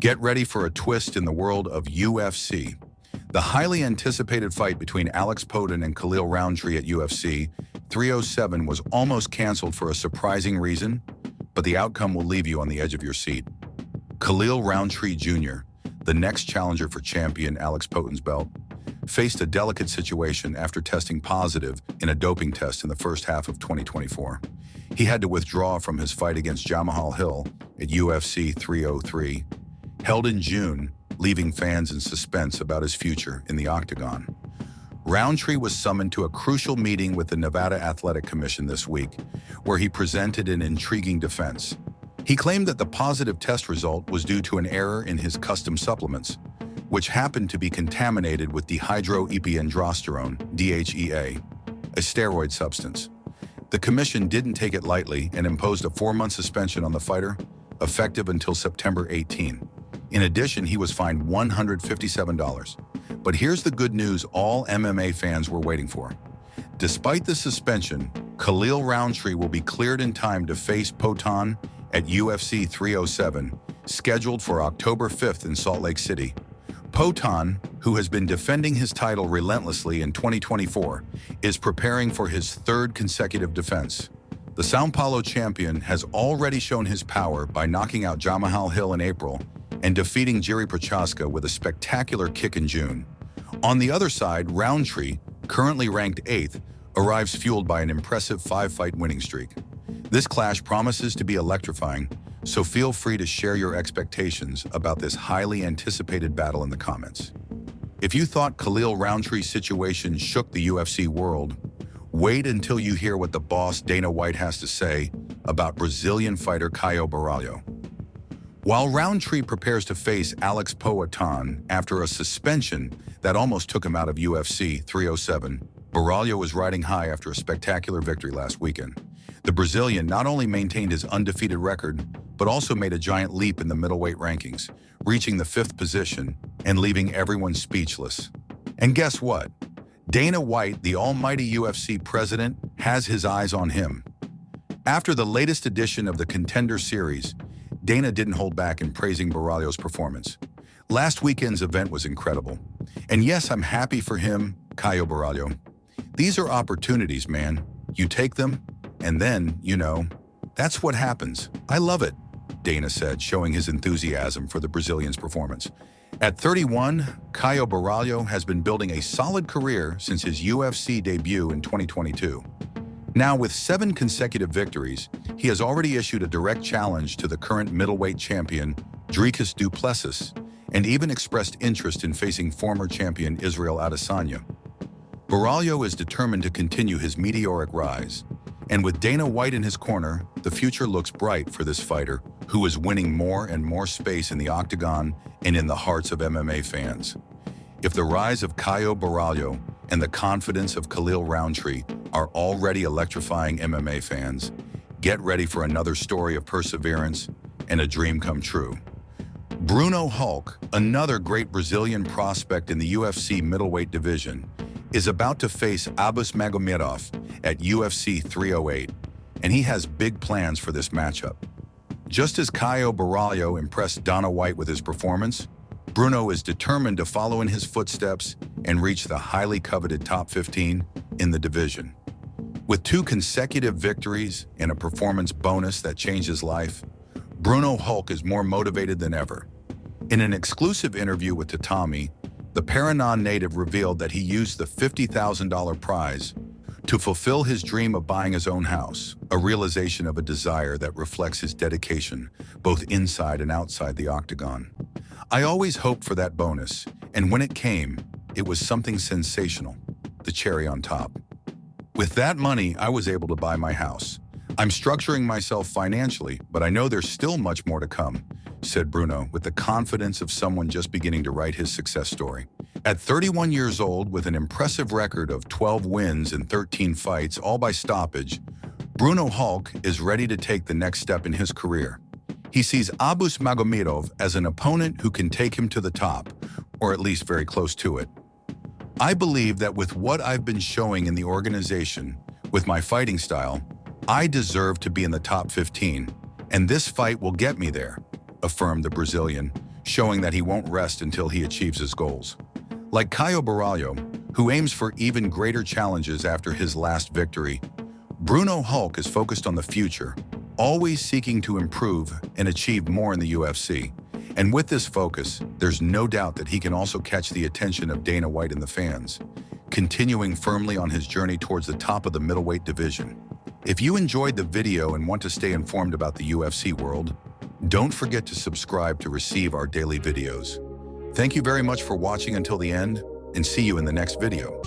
Get ready for a twist in the world of UFC. The highly anticipated fight between Alex Poatan and Khalil Rountree at UFC 307 was almost canceled for a surprising reason, but the outcome will leave you on the edge of your seat. Khalil Rountree Jr., the next challenger for champion Alex Poatan's belt, faced a delicate situation after testing positive in a doping test in the first half of 2024. He had to withdraw from his fight against Khalil at UFC 303, held in June, leaving fans in suspense about his future in the Octagon. Rountree was summoned to a crucial meeting with the Nevada Athletic Commission this week, where he presented an intriguing defense. He claimed that the positive test result was due to an error in his custom supplements, which happened to be contaminated with dehydroepiandrosterone, DHEA, a steroid substance. The commission didn't take it lightly and imposed a 4-month suspension on the fighter, effective until September 18. In addition, he was fined $157. But here's the good news all MMA fans were waiting for. Despite the suspension, Khalil Rountree will be cleared in time to face Poatan at UFC 307, scheduled for October 5th in Salt Lake City. Poatan, who has been defending his title relentlessly in 2024, is preparing for his third consecutive defense. The São Paulo champion has already shown his power by knocking out Khalil in April and defeating Jiri Prochazka with a spectacular kick in June. On the other side, Rountree, currently ranked 8th, arrives fueled by an impressive 5-fight winning streak. This clash promises to be electrifying, so feel free to share your expectations about this highly anticipated battle in the comments. If you thought Khalil Rountree's situation shook the UFC world, wait until you hear what the boss Dana White has to say about Brazilian fighter Caio Borralho. While Rountree prepares to face Alex Poatan after a suspension that almost took him out of UFC 307, Borralho was riding high after a spectacular victory last weekend. The Brazilian not only maintained his undefeated record, but also made a giant leap in the middleweight rankings, reaching the 5th position and leaving everyone speechless. And guess what? Dana White, the almighty UFC president, has his eyes on him. After the latest edition of the Contender Series, Dana didn't hold back in praising Borralho's performance. Last weekend's event was incredible. And yes, I'm happy for him, Caio Borralho. These are opportunities, man. You take them, and then, that's what happens. I love it, Dana said, showing his enthusiasm for the Brazilian's performance. At 31, Caio Borralho has been building a solid career since his UFC debut in 2022. Now, with 7 consecutive victories, he has already issued a direct challenge to the current middleweight champion, Dricus du Plessis, and even expressed interest in facing former champion Israel Adesanya. Borralho is determined to continue his meteoric rise, and with Dana White in his corner, the future looks bright for this fighter, who is winning more and more space in the Octagon and in the hearts of MMA fans. If the rise of Caio Borralho and the confidence of Khalil Rountree are already electrifying MMA fans, get ready for another story of perseverance and a dream come true. Bruno Hulk, another great Brazilian prospect in the UFC middleweight division, is about to face Abus Magomedov at UFC 308, and he has big plans for this matchup. Just as Caio Borralho impressed Dana White with his performance, Bruno is determined to follow in his footsteps and reach the highly coveted top 15 in the division. With 2 consecutive victories and a performance bonus that changed his life, Bruno Hulk is more motivated than ever. In an exclusive interview with Tatami, the Paraná native revealed that he used the $50,000 prize to fulfill his dream of buying his own house, a realization of a desire that reflects his dedication, both inside and outside the Octagon. I always hoped for that bonus, and when it came, it was something sensational, the cherry on top. With that money, I was able to buy my house. I'm structuring myself financially, but I know there's still much more to come, said Bruno, with the confidence of someone just beginning to write his success story. At 31 years old, with an impressive record of 12 wins and 13 fights, all by stoppage, Bruno Hulk is ready to take the next step in his career. He sees Abus Magomedov as an opponent who can take him to the top, or at least very close to it. I believe that with what I've been showing in the organization, with my fighting style, I deserve to be in the top 15, and this fight will get me there, affirmed the Brazilian, showing that he won't rest until he achieves his goals. Like Caio Borralho, who aims for even greater challenges after his last victory, Bruno Hulk is focused on the future, always seeking to improve and achieve more in the UFC. And with this focus, there's no doubt that he can also catch the attention of Dana White and the fans, continuing firmly on his journey towards the top of the middleweight division. If you enjoyed the video and want to stay informed about the UFC world, don't forget to subscribe to receive our daily videos. Thank you very much for watching until the end, and see you in the next video.